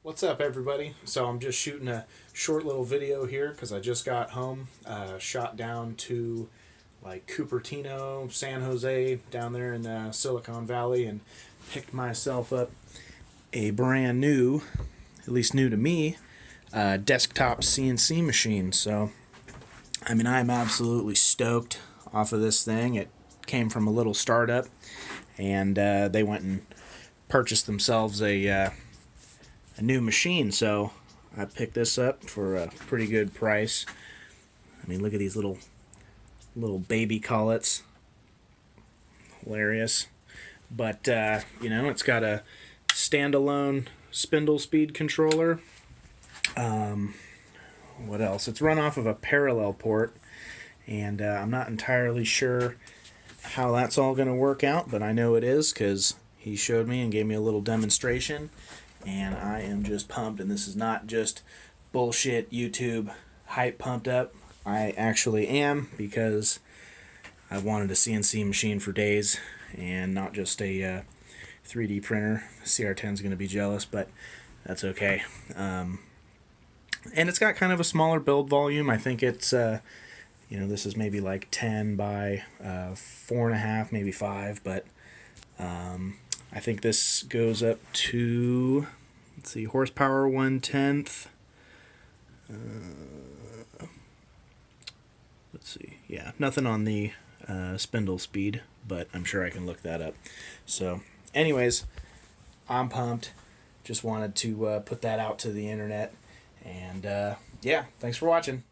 What's up, everybody? So I'm just shooting a short little video here because I just got home. Shot down to like Cupertino, San Jose, down there in Silicon Valley, and picked myself up a brand new, at least new to me, desktop CNC machine. So, I mean, I'm absolutely stoked off of this thing. It came from a little startup, and they went and purchased themselves a new machine, so I picked this up for a pretty good price. I mean, look at these little baby collets. Hilarious. But you know, it's got a standalone spindle speed controller. What else? It's run off of a parallel port, and I'm not entirely sure how that's all going to work out, but I know it is because he showed me and gave me a little demonstration. And I am just pumped, and this is not just bullshit YouTube hype pumped up. I actually am, because I wanted a CNC machine for days and not just a 3D printer. CR10 is going to be jealous, but that's okay. And it's got kind of a smaller build volume. I think it's you know, this is maybe like 10 by 4.5, maybe 5, but I think this goes up to, let's see, horsepower 1/10. Let's see, yeah, nothing on the spindle speed, but I'm sure I can look that up. So, anyways, I'm pumped. Just wanted to put that out to the internet, and yeah, thanks for watching.